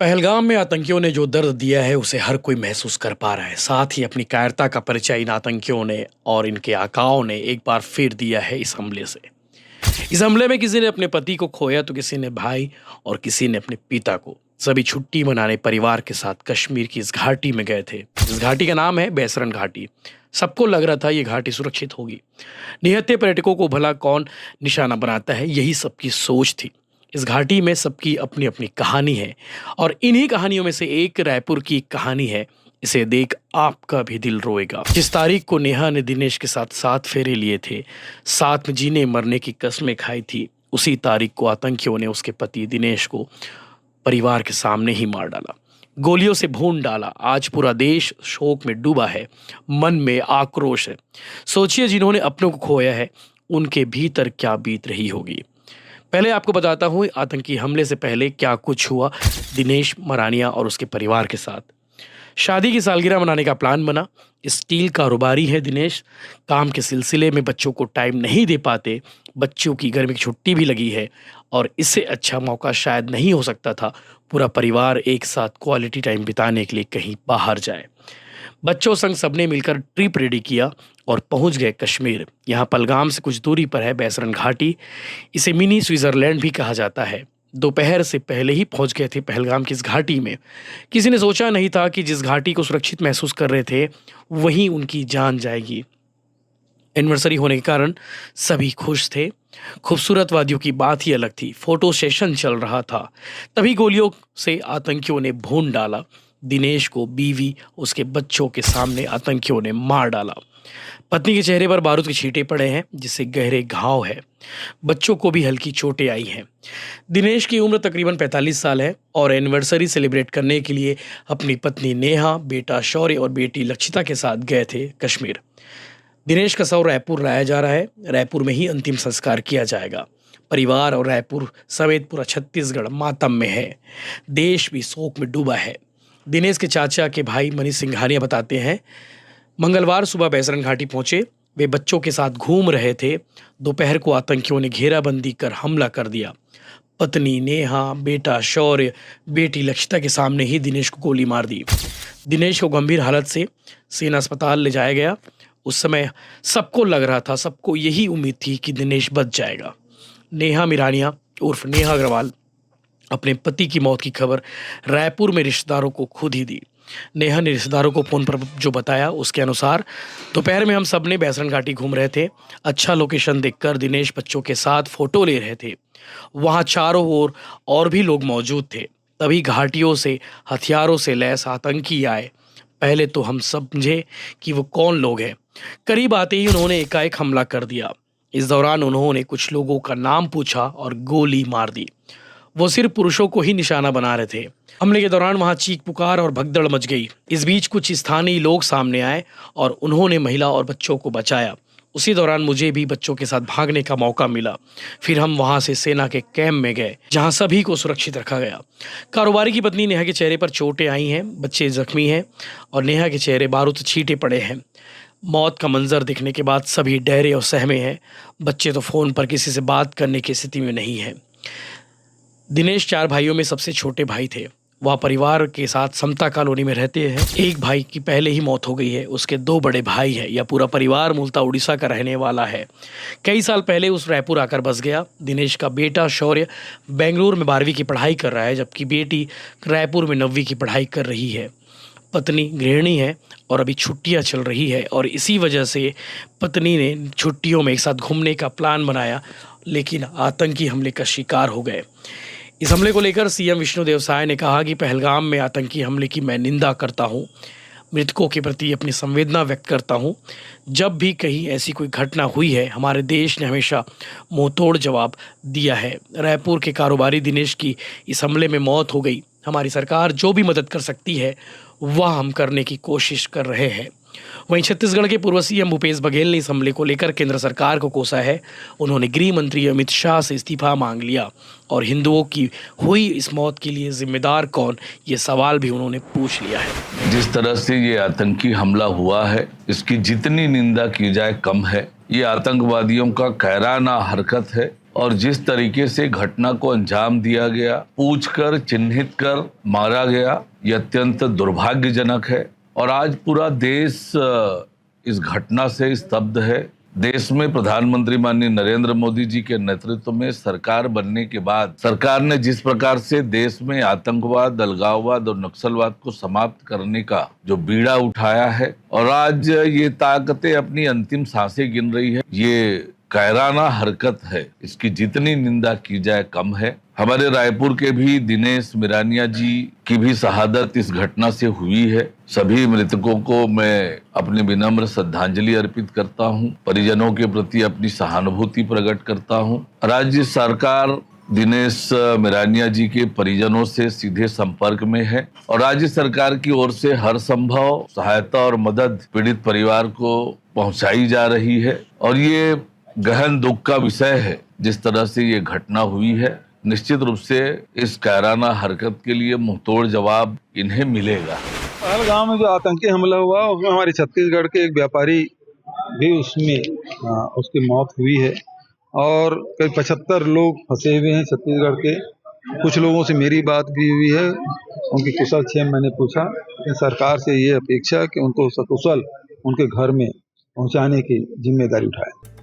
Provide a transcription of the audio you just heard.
पहलगाम में आतंकियों ने जो दर्द दिया है उसे हर कोई महसूस कर पा रहा है। साथ ही अपनी कायरता का परिचय इन आतंकियों ने और इनके आकाओं ने एक बार फिर दिया है इस हमले से। इस हमले में किसी ने अपने पति को खोया तो किसी ने भाई और किसी ने अपने पिता को। सभी छुट्टी मनाने परिवार के साथ कश्मीर की इस घाटी में गए थे। इस घाटी का नाम है बैसरन घाटी। सबको लग रहा था ये घाटी सुरक्षित होगी। निहत्थे पर्यटकों को भला कौन निशाना बनाता है, यही सबकी सोच थी। इस घाटी में सबकी अपनी अपनी कहानी है और इन्हीं कहानियों में से एक रायपुर की एक कहानी है। इसे देख आपका भी दिल रोएगा। जिस तारीख को नेहा ने दिनेश के साथ 7 फेरे लिए थे, साथ में जीने मरने की कस्में खाई थी, उसी तारीख को आतंकियों ने उसके पति दिनेश को परिवार के सामने ही मार डाला, गोलियों से भून डाला। आज पूरा देश शोक में डूबा है, मन में आक्रोश है। सोचिए, जिन्होंने अपनों को खोया है उनके भीतर क्या बीत रही होगी। पहले आपको बताता हूँ आतंकी हमले से पहले क्या कुछ हुआ दिनेश मरानिया और उसके परिवार के साथ। शादी की सालगिरह मनाने का प्लान बना। स्टील कारोबारी है दिनेश, काम के सिलसिले में बच्चों को टाइम नहीं दे पाते। बच्चों की गर्मी की छुट्टी भी लगी है और इससे अच्छा मौका शायद नहीं हो सकता था पूरा परिवार एक साथ क्वालिटी टाइम बिताने के लिए कहीं बाहर जाए। बच्चों संग सबने मिलकर ट्रिप रेडी किया और पहुंच गए कश्मीर। यहाँ पहलगाम से कुछ दूरी पर है बैसरन घाटी। इसे मिनी स्विट्जरलैंड भी कहा जाता है। दोपहर से पहले ही पहुंच गए थे पहलगाम की इस घाटी में। किसी ने सोचा नहीं था कि जिस घाटी को सुरक्षित महसूस कर रहे थे वहीं उनकी जान जाएगी। एनिवर्सरी होने के कारण सभी खुश थे। खूबसूरत वादियों की बात ही अलग थी। फोटो सेशन चल रहा था, तभी गोलियों से आतंकियों ने भून डाला। दिनेश को बीवी उसके बच्चों के सामने आतंकियों ने मार डाला। पत्नी के चेहरे पर बारूद के छींटे पड़े हैं जिससे गहरे घाव है। बच्चों को भी हल्की चोटें आई हैं। दिनेश की उम्र तकरीबन 45 साल है और एनिवर्सरी सेलिब्रेट करने के लिए अपनी पत्नी नेहा, बेटा शौर्य और बेटी लक्षिता के साथ गए थे कश्मीर। दिनेश का शव रायपुर लाया जा रहा है। रायपुर में ही अंतिम संस्कार किया जाएगा। परिवार और रायपुर समेत पूरा छत्तीसगढ़ मातम में है। देश भी शोक में डूबा है। दिनेश के चाचा के भाई मनीष सिंघानिया बताते हैं, मंगलवार सुबह बैसरन घाटी पहुंचे। वे बच्चों के साथ घूम रहे थे। दोपहर को आतंकियों ने घेराबंदी कर हमला कर दिया। पत्नी नेहा, बेटा शौर्य, बेटी लक्षिता के सामने ही दिनेश को गोली मार दी। दिनेश को गंभीर हालत से सेना अस्पताल ले जाया गया। उस समय सबको लग रहा था, सबको यही उम्मीद थी कि दिनेश बच जाएगा। नेहा मिरानिया उर्फ नेहा अग्रवाल अपने पति की मौत की खबर रायपुर में रिश्तेदारों को खुद ही दी। नेहा ने रिश्तेदारों को फोन पर जो बताया उसके अनुसार, दोपहर में हम सब ने बैसरन घाटी घूम रहे थे। अच्छा लोकेशन देखकर दिनेश बच्चों के साथ फोटो ले रहे थे। वहाँ चारों ओर और भी लोग मौजूद थे। तभी घाटियों से हथियारों से लैस आतंकी आए। पहले तो हम समझे कि वो कौन लोग हैं। करीब आते ही उन्होंने एकाएक हमला कर दिया। इस दौरान उन्होंने कुछ लोगों का नाम पूछा और गोली मार दी। वो सिर्फ पुरुषों को ही निशाना बना रहे थे। हमले के दौरान वहां चीख पुकार और भगदड़ मच गई। इस बीच कुछ स्थानीय लोग सामने आए और उन्होंने महिला और बच्चों को बचाया। उसी दौरान मुझे भी बच्चों के साथ भागने का मौका मिला। फिर हम वहां से सेना के कैंप में गए जहां सभी को सुरक्षित रखा गया। कारोबारी की पत्नी नेहा के चेहरे पर चोटें आई हैं, बच्चे जख्मी हैं और नेहा के चेहरे बारूद छींटे पड़े हैं। मौत का मंजर देखने के बाद सभी डरे और सहमे हैं। बच्चे तो फोन पर किसी से बात करने की स्थिति में नहीं है। दिनेश 4 भाइयों में सबसे छोटे भाई थे। वह परिवार के साथ समता कॉलोनी में रहते हैं। एक भाई की पहले ही मौत हो गई है। उसके 2 बड़े भाई हैं। यह पूरा परिवार मूलतः उड़ीसा का रहने वाला है। कई साल पहले उस रायपुर आकर बस गया। दिनेश का बेटा शौर्य बेंगलुरु में 12वीं की पढ़ाई कर रहा है, जबकि बेटी रायपुर में 9वीं की पढ़ाई कर रही है। पत्नी गृहिणी है और अभी छुट्टियां चल रही है और इसी वजह से पत्नी ने छुट्टियों में एक साथ घूमने का प्लान बनाया, लेकिन आतंकी हमले का शिकार हो गए। इस हमले को लेकर सीएम विष्णुदेव साय ने कहा कि पहलगाम में आतंकी हमले की मैं निंदा करता हूं, मृतकों के प्रति अपनी संवेदना व्यक्त करता हूं। जब भी कहीं ऐसी कोई घटना हुई है, हमारे देश ने हमेशा मुंहतोड़ जवाब दिया है। रायपुर के कारोबारी दिनेश की इस हमले में मौत हो गई। हमारी सरकार जो भी मदद कर सकती है वह हम करने की कोशिश कर रहे हैं। वहीं छत्तीसगढ़ के पूर्व सीएम भूपेश बघेल ने इस हमले को लेकर केंद्र सरकार को कोसा है। उन्होंने गृह मंत्री अमित शाह से इस्तीफा मांग लिया और हिंदुओं की हुई इस मौत के लिए जिम्मेदार कौन, ये सवाल भी उन्होंने पूछ लिया है। जिस तरह से ये आतंकी हमला हुआ है, इसकी जितनी निंदा की जाए कम है। ये आतंकवादियों का कायराना हरकत है और जिस तरीके से घटना को अंजाम दिया गया, पूछकर चिन्हित कर मारा गया, ये अत्यंत दुर्भाग्यजनक है। और आज पूरा देश इस घटना से स्तब्ध है। देश में प्रधानमंत्री माननीय नरेंद्र मोदी जी के नेतृत्व में सरकार बनने के बाद सरकार ने जिस प्रकार से देश में आतंकवाद, अलगाववाद और नक्सलवाद को समाप्त करने का जो बीड़ा उठाया है और आज ये ताकतें अपनी अंतिम सांसें गिन रही है, ये कायराना हरकत है। इसकी जितनी निंदा की जाए कम है। हमारे रायपुर के भी दिनेश मिरानिया जी की भी शहादत इस घटना से हुई है। सभी मृतकों को मैं अपनी विनम्र श्रद्धांजलि अर्पित करता हूं, परिजनों के प्रति अपनी सहानुभूति प्रकट करता हूं। राज्य सरकार दिनेश मिरानिया जी के परिजनों से सीधे संपर्क में है और राज्य सरकार की ओर से हर संभव सहायता और मदद पीड़ित परिवार को पहुंचाई जा रही है। और ये गहन दुख का विषय है जिस तरह से ये घटना हुई है। निश्चित रूप से इस कायराना हरकत के लिए मुंहतोड़ जवाब इन्हें मिलेगा। पहलगाम में जो आतंकी हमला हुआ उसमें हमारे छत्तीसगढ़ के एक व्यापारी भी उसमें उसकी मौत हुई है और करीब 75 लोग फंसे हुए हैं छत्तीसगढ़ के। कुछ लोगों से मेरी बात भी हुई है, उनकी कुशल क्षेम मैंने पूछा। लेकिन सरकार से ये अपेक्षा कि उनको सकुशल उनके घर में पहुंचाने की जिम्मेदारी उठाए।